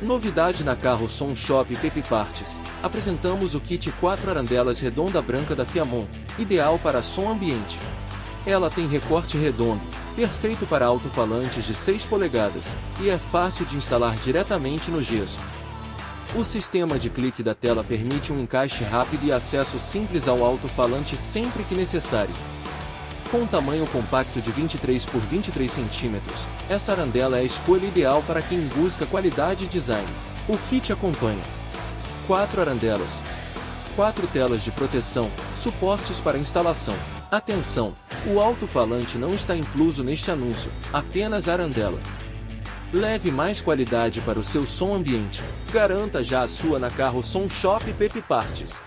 Novidade na Carro Som Shop Pepe Partes. Apresentamos o kit 4 arandelas redonda branca da Fiamon, ideal para som ambiente. Ela tem recorte redondo, perfeito para alto-falantes de 6 polegadas, e é fácil de instalar diretamente no gesso. O sistema de clique da tela permite um encaixe rápido e acesso simples ao alto-falante sempre que necessário. Com um tamanho compacto de 23 por 23 cm, essa arandela é a escolha ideal para quem busca qualidade e design. O kit acompanha 4 arandelas, 4 telas de proteção, suportes para instalação. Atenção! O alto-falante não está incluso neste anúncio, apenas a arandela. Leve mais qualidade para o seu som ambiente. Garanta já a sua na Carro Som Shop Pepe Partes.